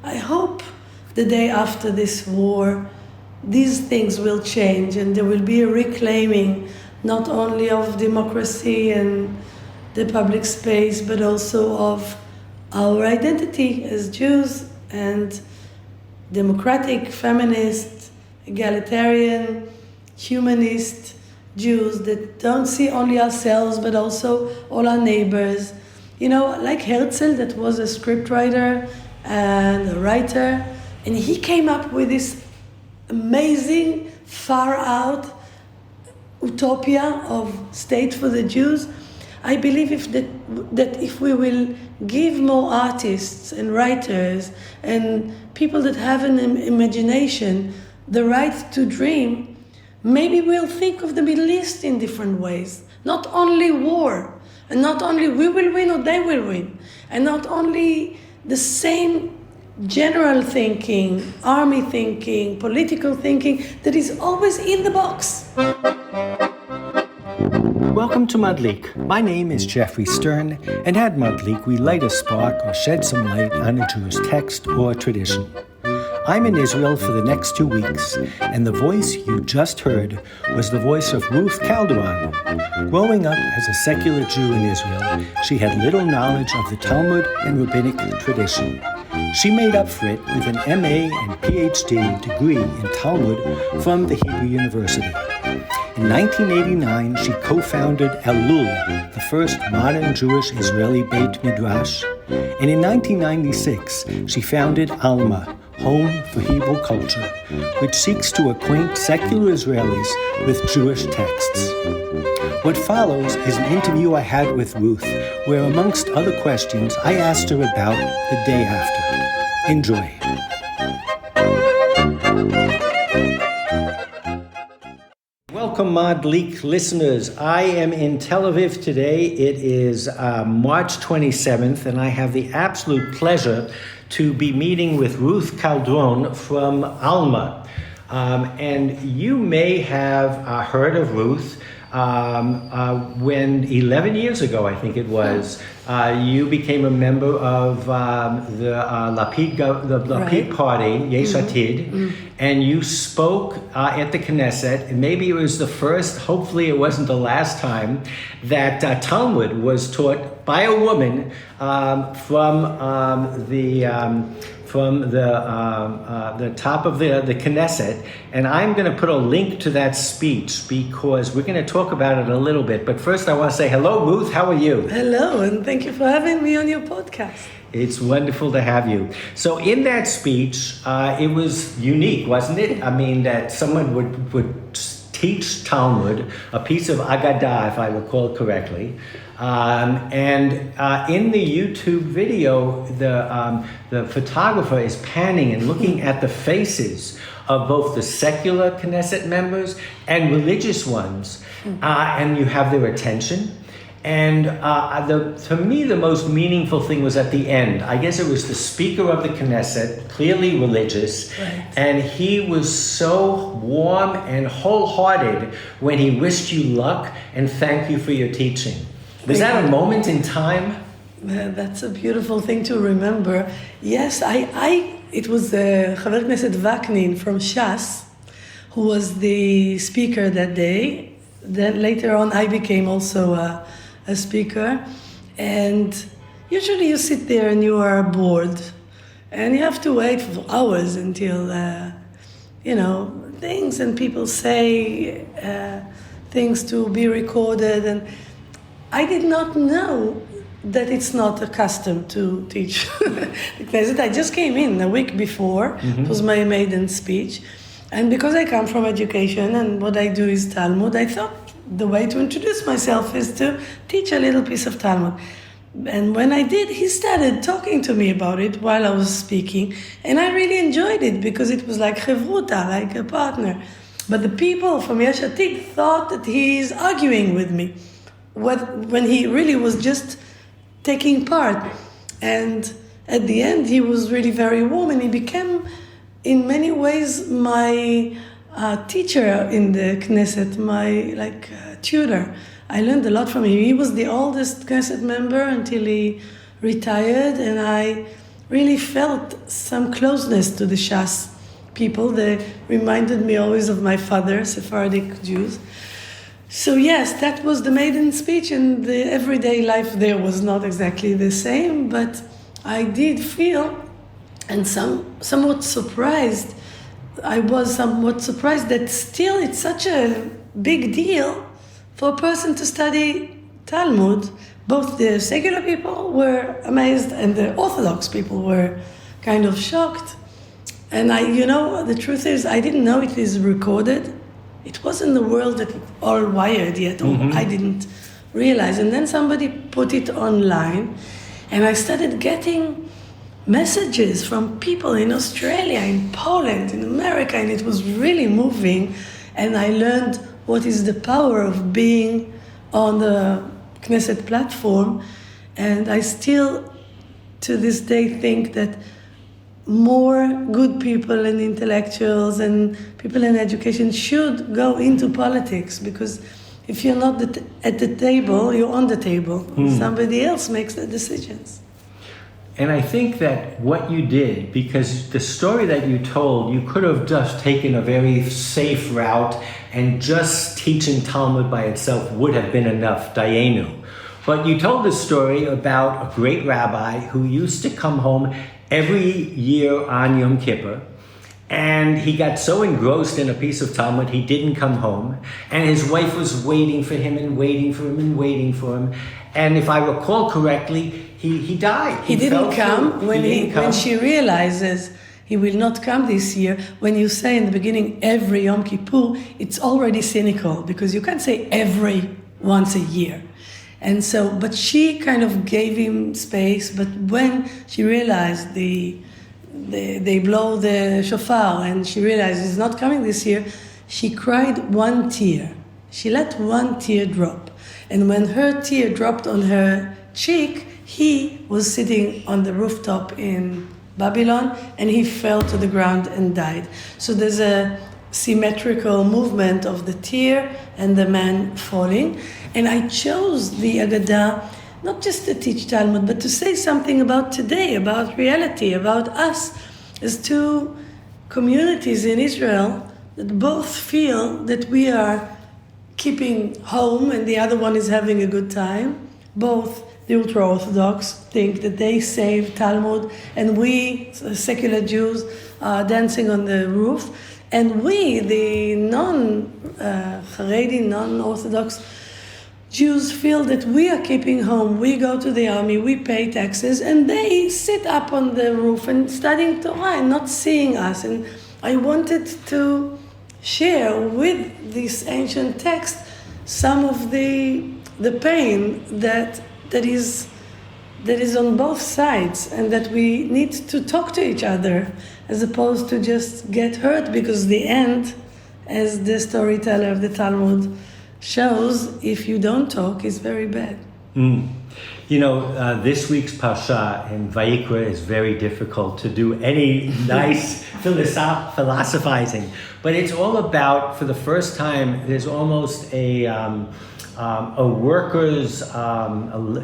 I hope the day after this war, these things will change and there will be a reclaiming not only of democracy and the public space, but also of our identity as Jews and democratic, feminist, egalitarian, humanist Jews that don't see only ourselves but also all our neighbors. You know, like Herzl, that was a scriptwriter and a writer, and he came up with this amazing, far-out utopia of state for the Jews. I believe that if we will give more artists and writers and people that have an imagination the right to dream, maybe we'll think of the Middle East in different ways. Not only war, and not only we will win or they will win, and not only the same general thinking, army thinking, political thinking that is always in the box. Welcome to Madlik. My name is Geoffrey Stern, and at Madlik we light a spark or shed some light on a Jewish text or tradition. I'm in Israel for the next 2 weeks, and the voice you just heard was the voice of Ruth Calderon. Growing up as a secular Jew in Israel, she had little knowledge of the Talmud and rabbinic tradition. She made up for it with an MA and PhD degree in Talmud from the Hebrew University. In 1989, she co-founded Elul, the first modern Jewish Israeli Beit Midrash. And in 1996, she founded Alma, Home for Hebrew Culture, which seeks to acquaint secular Israelis with Jewish texts. What follows is an interview I had with Ruth, where amongst other questions, I asked her about the day after. Enjoy. Welcome, Madlik listeners. I am in Tel Aviv today. It is March 27th, and I have the absolute pleasure to be meeting with Ruth Calderon from Alma. And you may have heard of Ruth when 11 years ago, I think it was, you became a member of the Lapid party, Yesh Atid, and you spoke at the Knesset. And maybe it was the first, hopefully it wasn't the last time, that Talmud was taught by a woman from the top of the Knesset. And I'm going to put a link to that speech because we're going to talk about it a little bit. But first I want to say hello, Ruth. How are you? Hello, and thank you for having me on your podcast. It's wonderful to have you. So in that speech, it was unique, wasn't it? I mean, that someone would teach Talmud, a piece of Agadah, if I recall correctly. And in the YouTube video, the photographer is panning and looking at the faces of both the secular Knesset members and religious ones, and you have their attention. And to me, the most meaningful thing was at the end. I guess it was the speaker of the Knesset, clearly religious, right. And he was so warm and wholehearted when he wished you luck and thanked you for your teaching. Was that a moment in time? That's a beautiful thing to remember. Yes, it was Chaver Knesset Vaknin from Shas, who was the speaker that day. Then later on, I became also a speaker. And usually you sit there and you are bored. And you have to wait for hours until, things and people say things to be recorded. And I did not know that it's not a custom to teach the Knesset. I just came in a week before. It was my maiden speech. And because I come from education and what I do is Talmud, I thought the way to introduce myself is to teach a little piece of Talmud. And when I did, he started talking to me about it while I was speaking. And I really enjoyed it because it was like chevruta, like a partner. But the people from Yesh Atid thought that he is arguing with me, when he really was just taking part. And at the end, he was really very warm, and he became, in many ways, my teacher in the Knesset, my tutor. I learned a lot from him. He was the oldest Knesset member until he retired, and I really felt some closeness to the Shas people. They reminded me always of my father, Sephardic Jews. So yes, that was the maiden speech, and the everyday life there was not exactly the same, but I did feel, and somewhat surprised, I was somewhat surprised that still it's such a big deal for a person to study Talmud. Both the secular people were amazed and the Orthodox people were kind of shocked. And the truth is, I didn't know it is recorded. It wasn't the world that all wired yet, or I didn't realize. And then somebody put it online, and I started getting messages from people in Australia, in Poland, in America, and it was really moving. And I learned what is the power of being on the Knesset platform. And I still, to this day, think that more good people and intellectuals and people in education should go into politics, because if you're not at the table, you're on the table. Somebody else makes the decisions. And I think that what you did, because the story that you told, you could have just taken a very safe route and just teaching Talmud by itself would have been enough, dayenu. But you told this story about a great rabbi who used to come home every year on Yom Kippur, and he got so engrossed in a piece of Talmud he didn't come home, and his wife was waiting for him and waiting for him and waiting for him, and if I recall correctly, he died. He didn't come when she realizes he will not come this year. When you say in the beginning every Yom Kippur, it's already cynical, because you can't say every once a year. And so, but she kind of gave him space. But when she realized they blow the shofar and she realized he's not coming this year, she cried one tear. She let one tear drop. And when her tear dropped on her cheek, he was sitting on the rooftop in Babylon, and he fell to the ground and died. So there's a symmetrical movement of the tear and the man falling. And I chose the Agadah not just to teach Talmud, but to say something about today, about reality, about us as two communities in Israel that both feel that we are keeping home and the other one is having a good time. Both the ultra-Orthodox think that they save Talmud, and we, secular Jews, are dancing on the roof. And we, the non-Haredi, non-Orthodox Jews, feel that we are keeping home. We go to the army, we pay taxes, and they sit up on the roof and studying Torah and not seeing us. And I wanted to share with this ancient text some of the pain that is on both sides, and that we need to talk to each other as opposed to just get hurt, because the end, as the storyteller of the Talmud shows, if you don't talk, is very bad. This week's Parsha in Vayikra is very difficult to do any nice philosophizing, but it's all about, for the first time, there's almost a workers'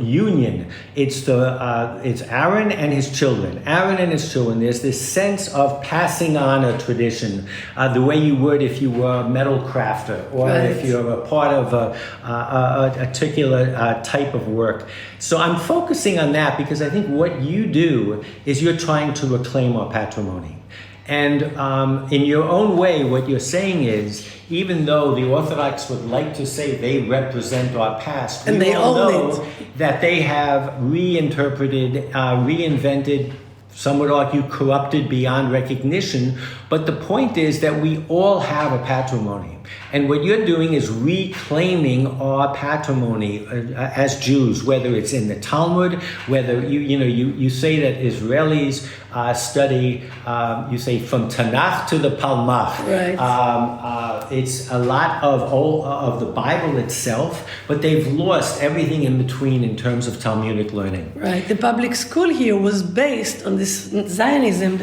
union. It's Aaron and his children. Aaron and his children. There's this sense of passing on a tradition, the way you would if you were a metal crafter, or if you're a part of a particular type of work. So I'm focusing on that because I think what you do is you're trying to reclaim our patrimony. And in your own way, what you're saying is, even though the Orthodox would like to say they represent our past, and we all know that they have reinterpreted, reinvented, some would argue corrupted beyond recognition. But the point is that we all have a patrimony. And what you're doing is reclaiming our patrimony as Jews, whether it's in the Talmud, whether you say that Israelis study, you say from Tanakh to the Palmach. Right. It's a lot of the Bible itself, but they've lost everything in between in terms of Talmudic learning. Right. The public school here was based on this Zionism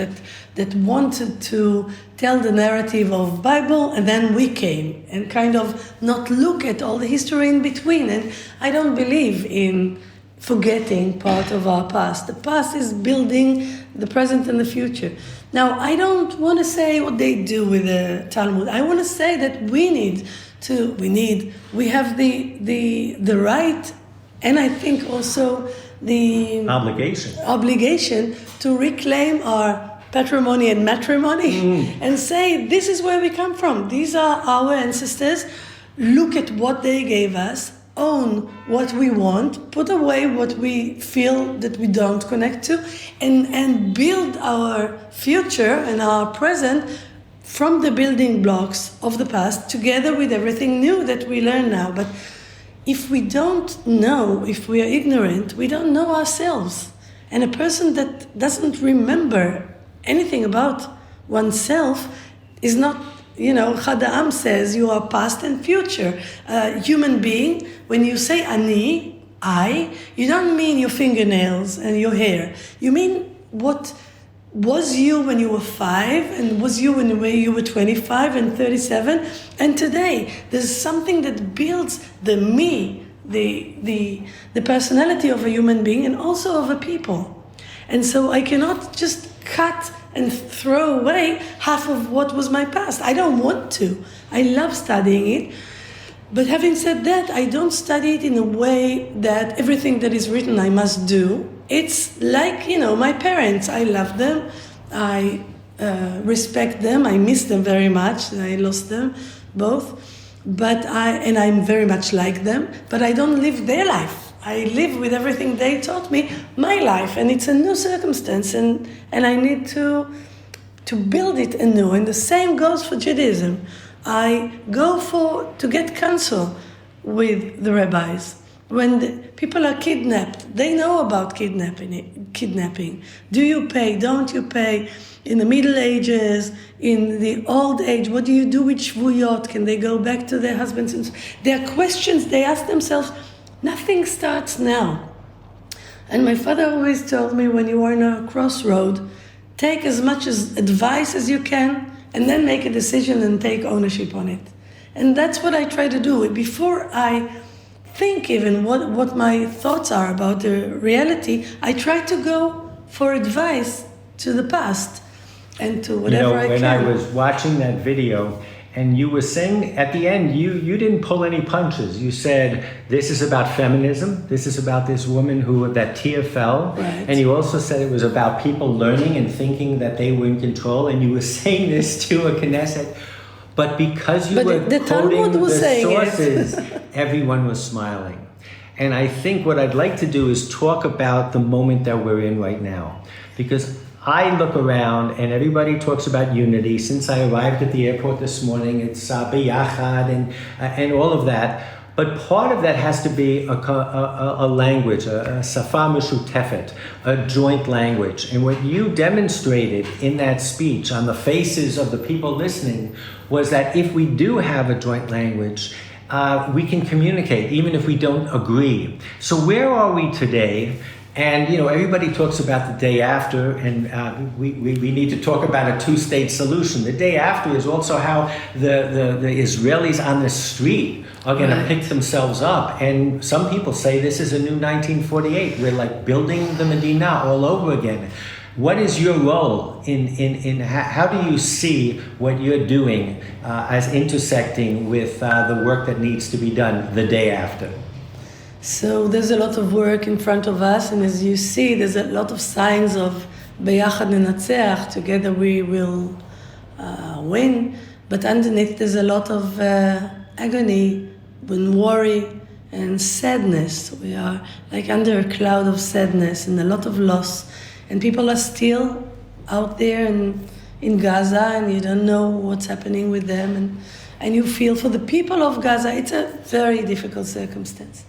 that wanted to tell the narrative of Bible, and then we came, and kind of not look at all the history in between. And I don't believe in forgetting part of our past. The past is building the present and the future. Now, I don't want to say what they do with the Talmud. I want to say that we have the right, and I think also the obligation to reclaim our patrimony and matrimony and say, this is where we come from. These are our ancestors. Look at what they gave us. Own what we want, put away what we feel that we don't connect to, and build our future and our present from the building blocks of the past together with everything new that we learn now. But if we don't know, if we are ignorant, we don't know ourselves. And a person that doesn't remember anything about oneself is not, Chada'am says you are past and future. Human being, when you say ani, I, you don't mean your fingernails and your hair. You mean what was you when you were 5 and was you when you were 25 and 37 and today. There's something that builds the me, the personality of a human being and also of a people. And so I cannot just cut and throw away half of what was my past. I don't want to. I love studying it. But having said that, I don't study it in a way that everything that is written I must do. It's like, my parents. I love them. I respect them. I miss them very much. I lost them both. And I'm very much like them. But I don't live their life. I live with everything they taught me, my life, and it's a new circumstance, and I need to build it anew. And the same goes for Judaism. I go to get counsel with the rabbis. When the people are kidnapped, they know about kidnapping. Do you pay? Don't you pay? In the Middle Ages, in the old age, what do you do with shvuyot? Can they go back to their husbands? There are questions they ask themselves. Nothing starts now. And my father always told me, when you are in a crossroad, take as much advice as you can and then make a decision and take ownership on it. And that's what I try to do. Before I think even what my thoughts are about the reality, I try to go for advice to the past and to whatever I can. When I was watching that video, and you were saying at the end, you didn't pull any punches. You said, this is about feminism. This is about this woman that tear fell. Right. And you also said it was about people learning and thinking that they were in control. And you were saying this to a Knesset. But because you were quoting the sources, everyone was smiling. And I think what I'd like to do is talk about the moment that we're in right now. Because I look around and everybody talks about unity. Since I arrived at the airport this morning, it's biyachad and all of that. But part of that has to be a language, a safa meshutefet, a joint language. And what you demonstrated in that speech on the faces of the people listening was that if we do have a joint language, we can communicate even if we don't agree. So where are we today? And, everybody talks about the day after, and we need to talk about a two-state solution. The day after is also how the Israelis on the street are going to pick themselves up. And some people say this is a new 1948. We're like building the Medina all over again. What is your role in how do you see what you're doing as intersecting with the work that needs to be done the day after? So there's a lot of work in front of us, and as you see, there's a lot of signs of Beyachad Nenatzeach, together we will win, but underneath there's a lot of agony and worry and sadness. We are like under a cloud of sadness and a lot of loss, and people are still out there in Gaza, and you don't know what's happening with them, and you feel for the people of Gaza. It's a very difficult circumstance.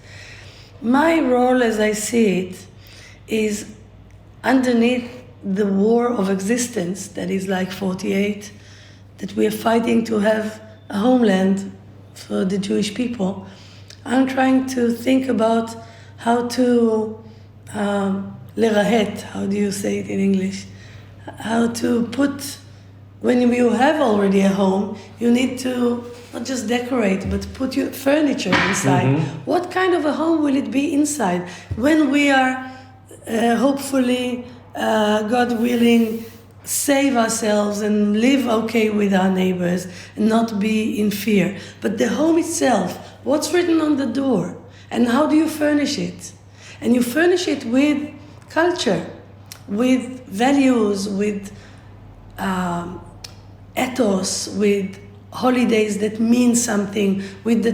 My role, as I see it, is underneath the war of existence that is like 48, that we are fighting to have a homeland for the Jewish people. I'm trying to think about how to lerahet, how do you say it in English? How to put, when you have already a home, you need to not just decorate, but put your furniture inside. Mm-hmm. What kind of a home will it be inside? When we are hopefully God willing, save ourselves and live okay with our neighbors and not be in fear. But the home itself, what's written on the door? And how do you furnish it? And you furnish it with culture, with values, with ethos, with holidays that mean something, with the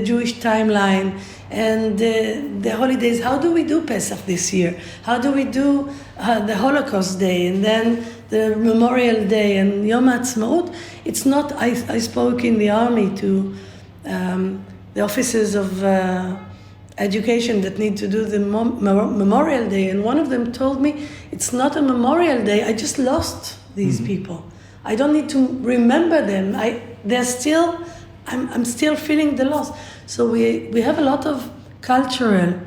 Jewish timeline and the holidays. How do we do Pesach this year? How do we do the Holocaust Day and then the Memorial Day and Yom HaAtzmaut? It's not, I spoke in the army to the officers of education that need to do the Memorial Day, and one of them told me, it's not a Memorial Day, I just lost these people. I don't need to remember them. I'm still feeling the loss. So we have a lot of cultural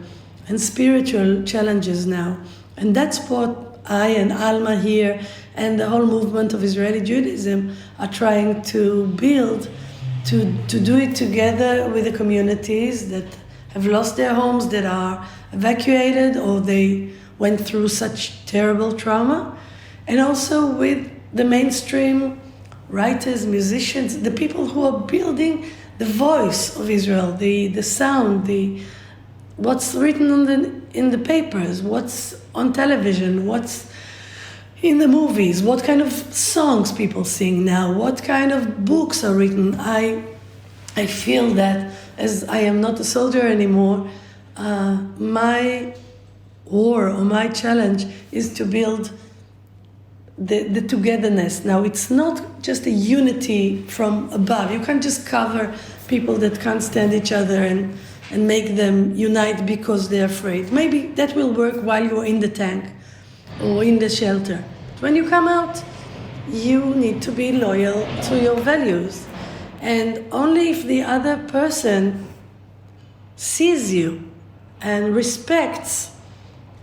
and spiritual challenges now. And that's what I and Alma here and the whole movement of Israeli Judaism are trying to build, to do it together with the communities that have lost their homes, that are evacuated, or they went through such terrible trauma, and also with the mainstream writers, musicians, the people who are building the voice of Israel, the sound, what's written in the papers, what's on television, what's in the movies, what kind of songs people sing now, what kind of books are written. I feel that, as I am not a soldier anymore, my war or my challenge is to build the togetherness. Now, it's not just a unity from above. You can't just cover people that can't stand each other and make them unite because they're afraid. Maybe that will work while you're in the tank or in the shelter. But when you come out, you need to be loyal to your values. And only if the other person sees you and respects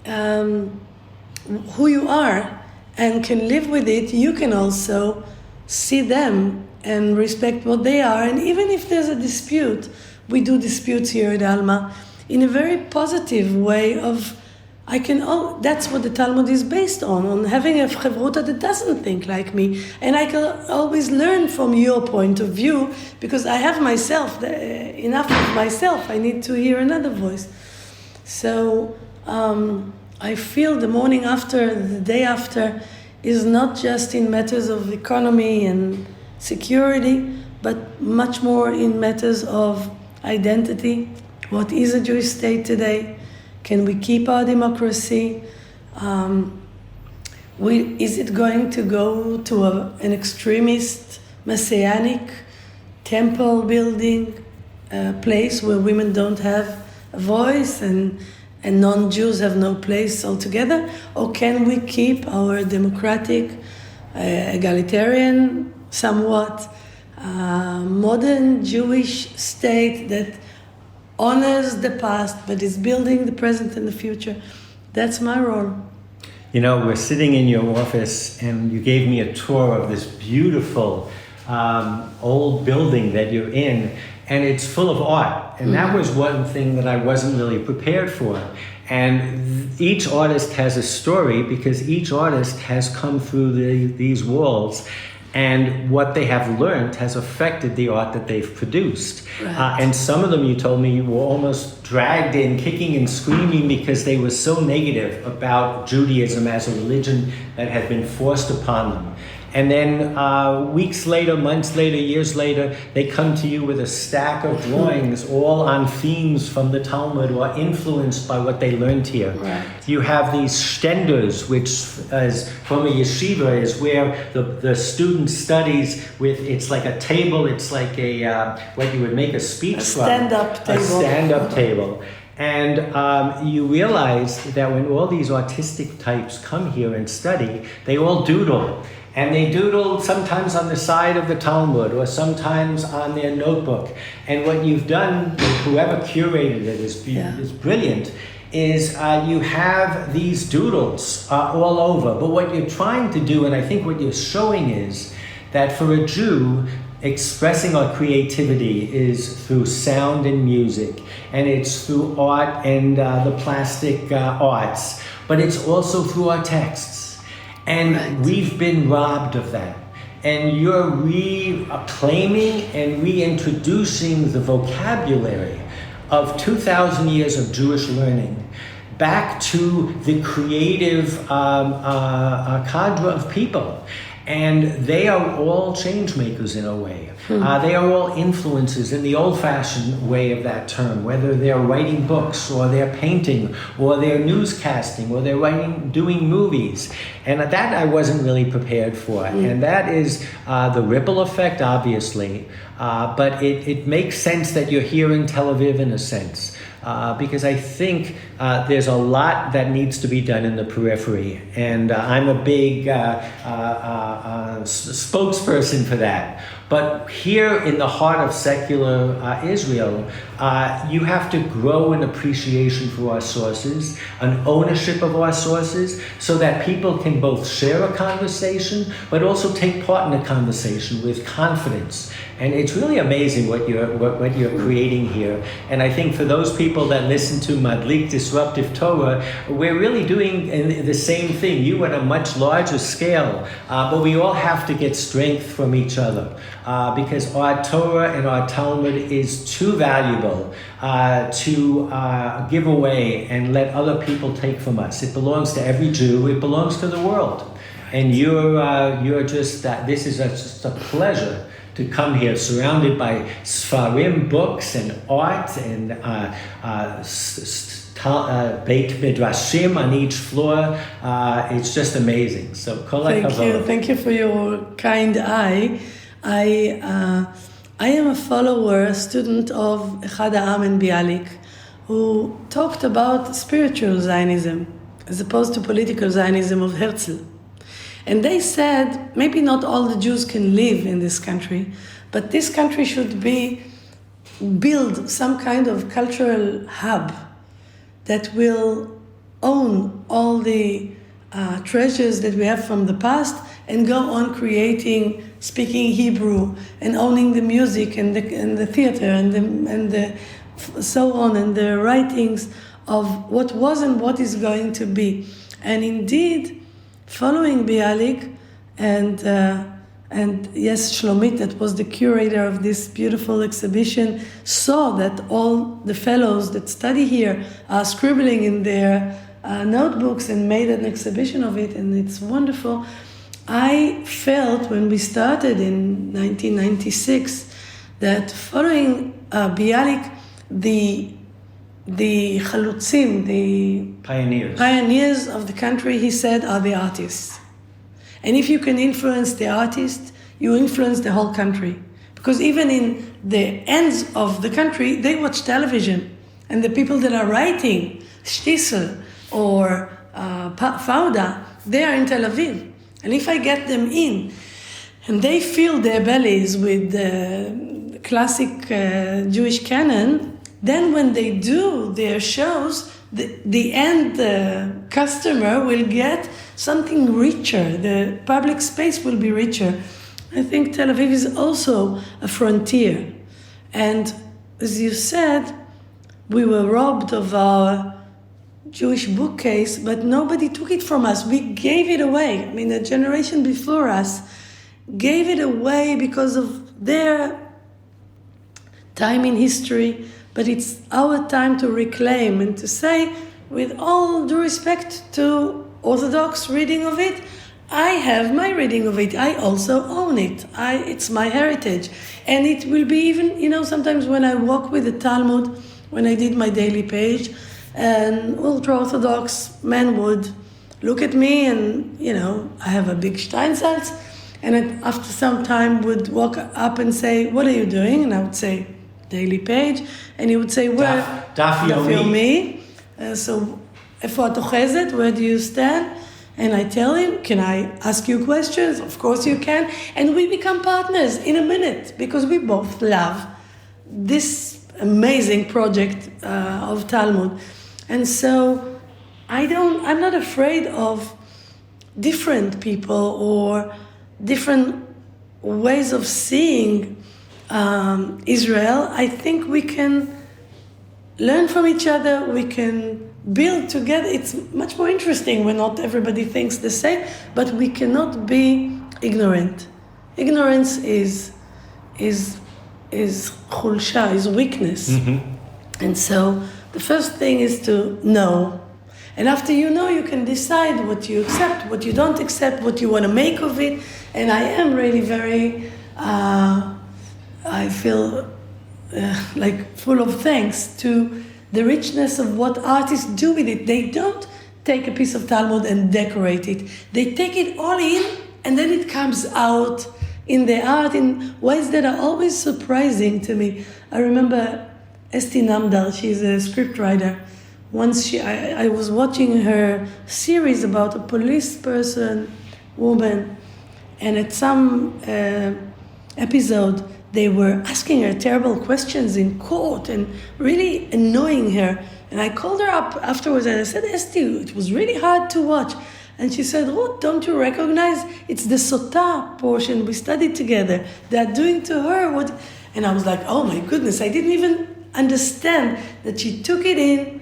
who you are and can live with it, you can also see them and respect what they are. And even if there's a dispute, we do disputes here at Alma in a very positive way of, that's what the Talmud is based on having a chavruta that doesn't think like me. And I can always learn from your point of view because I have myself, enough of myself. I need to hear another voice. So I feel the morning after, the day after, is not just in matters of economy and security, but much more in matters of identity. What is a Jewish state today? Can we keep our democracy? Is it going to go to an extremist, messianic temple building place where women don't have a voice and non-Jews have no place altogether? Or can we keep our democratic, egalitarian, somewhat modern Jewish state that honors the past but is building the present and the future? That's my role. You know, we're sitting in your office and you gave me a tour of this beautiful old building that you're in, and it's full of art. And that was one thing that I wasn't really prepared for. And each artist has a story because each artist has come through these walls, and what they have learned has affected the art that they've produced. Right. And some of them, you told me, were almost dragged in kicking and screaming because they were so negative about Judaism as a religion that had been forced upon them. And then weeks later, months later, years later, they come to you with a stack of drawings all on themes from the Talmud or influenced by what they learned here. Right. You have these stenders, which is from a yeshiva, is where the student studies with, it's like a table, it's like a, what you would make a speech from. Stand-up table. A stand-up table. And you realize that when all these autistic types come here and study, they all doodle. And they doodle sometimes on the side of the Talmud or sometimes on their notebook. And what you've done, whoever curated it is brilliant, is you have these doodles all over. But what you're trying to do, and I think what you're showing, is that for a Jew, expressing our creativity is through sound and music, and it's through art and the plastic arts, but it's also through our texts. And Right. we've been robbed of that. And you're reclaiming and reintroducing the vocabulary of 2,000 years of Jewish learning back to the creative cadre of people. And they are all change makers in a way. They are all influences in the old-fashioned way of that term, whether they're writing books or they're painting or they're newscasting or they're doing movies. And that I wasn't really prepared for. And that is the ripple effect, obviously. But it makes sense that you're here in Tel Aviv in a sense. Because I think there's a lot that needs to be done in the periphery. And I'm a big spokesperson for that. But here in the heart of secular Israel, you have to grow an appreciation for our sources, an ownership of our sources, so that people can both share a conversation, but also take part in a conversation with confidence. And it's really amazing what you're creating here. And I think for those people that listen to Madlik Disruptive Torah, we're really doing the same thing. You at a much larger scale, but we all have to get strength from each other. Because our Torah and our Talmud is too valuable to give away and let other people take from us. It belongs to every Jew. It belongs to the world. And you're just this is just a pleasure to come here, surrounded by Sfarim, books, and art, and Beit Midrashim on each floor. It's just amazing. So, kol hakavod. Thank you for your kind eye. I am a follower, a student of Echad Ha'am and Bialik, who talked about spiritual Zionism as opposed to political Zionism of Herzl. And they said, maybe not all the Jews can live in this country, but this country should build some kind of cultural hub that will own all the treasures that we have from the past and go on speaking Hebrew and owning the music and the theater and the so on, and the writings of what was and what is going to be. And indeed, following Bialik and yes, Shlomit, that was the curator of this beautiful exhibition, saw that all the fellows that study here are scribbling in their notebooks and made an exhibition of it, and it's wonderful. I felt when we started in 1996 that following Bialik, the chalutzim, the pioneers of the country, he said, are the artists. And if you can influence the artist, you influence the whole country. Because even in the ends of the country, they watch television. And the people that are writing, Shtisel or Fauda, they are in Tel Aviv. And if I get them in, and they fill their bellies with the classic Jewish canon, then when they do their shows, the end customer will get something richer. The public space will be richer. I think Tel Aviv is also a frontier. And as you said, we were robbed of our Jewish bookcase, but nobody took it from us. We gave it away. I mean, the generation before us gave it away because of their time in history. But it's our time to reclaim and to say, with all due respect to Orthodox reading of it, I have my reading of it. I also own it. It's my heritage. And it will be even, sometimes when I walk with the Talmud, when I did my daily page, an ultra-Orthodox man would look at me and, I have a big Steinsaltz, and after some time would walk up and say, what are you doing? And I would say, daily page, and he would say, where? Daf Yomi. So, איפה את אוחזת? Where do you stand? And I tell him, can I ask you questions? Of course you can. And we become partners in a minute, because we both love this amazing project of Talmud. And so, I'm not afraid of different people or different ways of seeing Israel. I think we can learn from each other, we can build together. It's much more interesting when not everybody thinks the same, but we cannot be ignorant. Ignorance is chulsha, is weakness. And so the first thing is to know. And after you know, you can decide what you accept, what you don't accept, what you want to make of it. And I am really very, I feel like full of thanks to the richness of what artists do with it. They don't take a piece of Talmud and decorate it. They take it all in, and then it comes out in the art in ways that are always surprising to me. I remember Esti Namdar, she's a scriptwriter. Once I was watching her series about a police woman, and at some episode, they were asking her terrible questions in court and really annoying her. And I called her up afterwards and I said, Esti, it was really hard to watch. And she said, Ruth, don't you recognize? It's the sota portion we studied together. They're doing to her what... And I was like, oh my goodness, I didn't even understand that she took it in.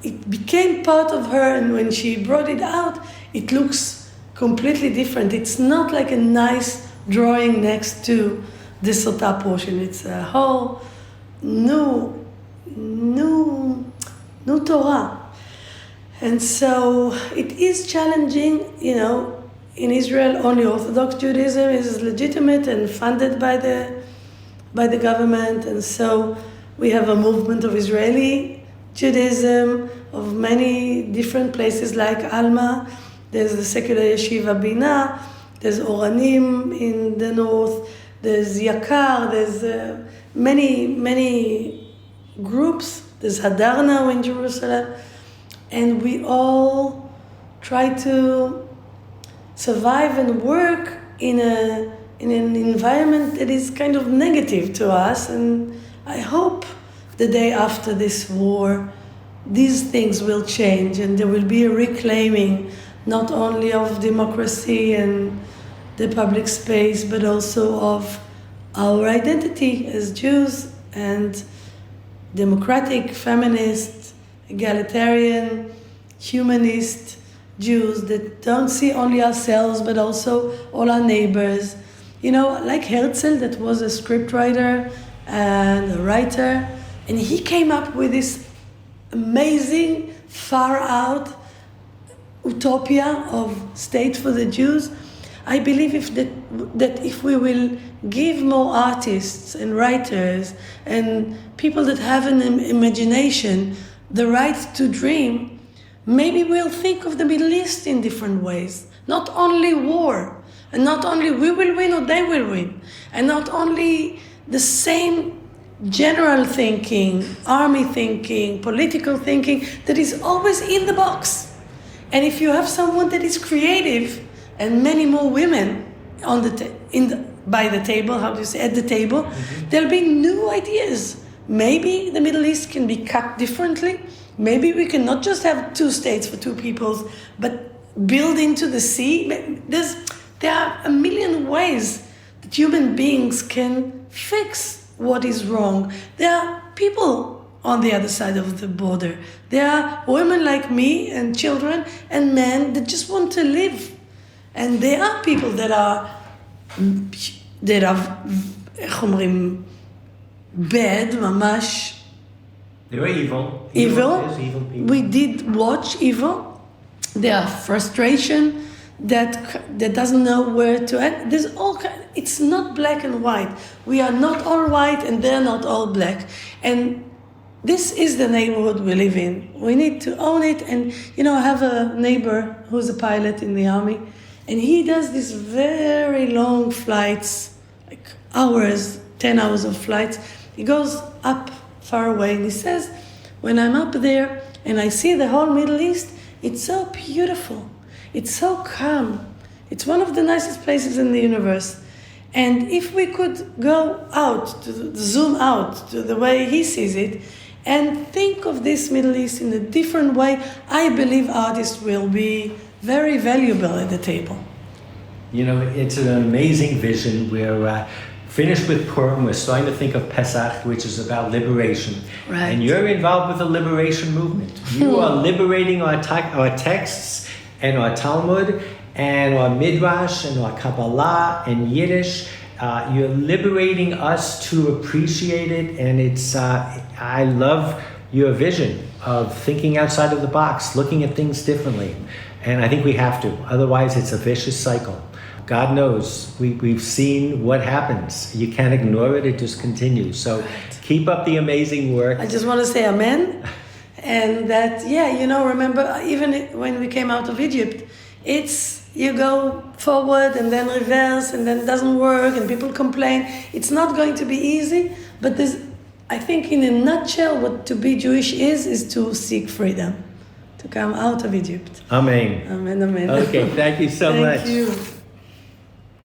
It became part of her, and when she brought it out, it looks completely different. It's not like a nice drawing next to the sota portion. It's a whole new Torah. And so it is challenging, in Israel only Orthodox Judaism is legitimate and funded by the government, and so we have a movement of Israeli Judaism of many different places like Alma. There's the secular yeshiva Bina. There's Oranim in the north. There's Yakar. There's many groups. There's Hadar now in Jerusalem. And we all try to survive and work in an environment that is kind of negative to us. And I hope the day after this war, these things will change and there will be a reclaiming not only of democracy and the public space, but also of our identity as Jews and democratic, feminist, egalitarian, humanist Jews that don't see only ourselves, but also all our neighbors. Like Herzl, that was a scriptwriter and a writer, and he came up with this amazing, far-out utopia of state for the Jews. I believe that if we will give more artists and writers and people that have an imagination the right to dream, maybe we'll think of the Middle East in different ways. Not only war, and not only we will win or they will win, and not only the same general thinking, army thinking, political thinking that is always in the box. And if you have someone that is creative, and many more women by the table, how do you say, at the table, there'll be new ideas. Maybe the Middle East can be cut differently. Maybe we can not just have 2 states for 2 peoples, but build into the sea. There are a million ways that human beings can fix what is wrong. There are people on the other side of the border. There are women like me and children and men that just want to live. And there are people that are איך אומרים, bad, ממש. They were evil. Evil. Yes, evil people. We did watch evil. There are frustration that doesn't know where to end. There's it's not black and white. We are not all white and they're not all black. And this is the neighborhood we live in. We need to own it. And, I have a neighbor who's a pilot in the army. And he does these very long flights, like hours, 10 hours of flights. He goes up far away and he says, when I'm up there and I see the whole Middle East, it's so beautiful. It's so calm. It's one of the nicest places in the universe. And if we could go out, zoom out to the way he sees it, and think of this Middle East in a different way, I believe artists will be very valuable at the table. It's an amazing vision where finished with Purim. We're starting to think of Pesach, which is about liberation. Right. And you're involved with the liberation movement. You are liberating our texts and our Talmud and our Midrash and our Kabbalah and Yiddish. You're liberating us to appreciate it, and it's. I love your vision of thinking outside of the box, looking at things differently, and I think we have to. Otherwise, it's a vicious cycle. God knows we've seen what happens. You can't ignore it; it just continues. So, keep up the amazing work. I just want to say amen, and that remember even when we came out of Egypt, it's. You go forward and then reverse and then it doesn't work and people complain. It's not going to be easy, but I think in a nutshell what to be Jewish is to seek freedom, to come out of Egypt. Amen. Amen, amen. Okay, thank you so much. Thank you.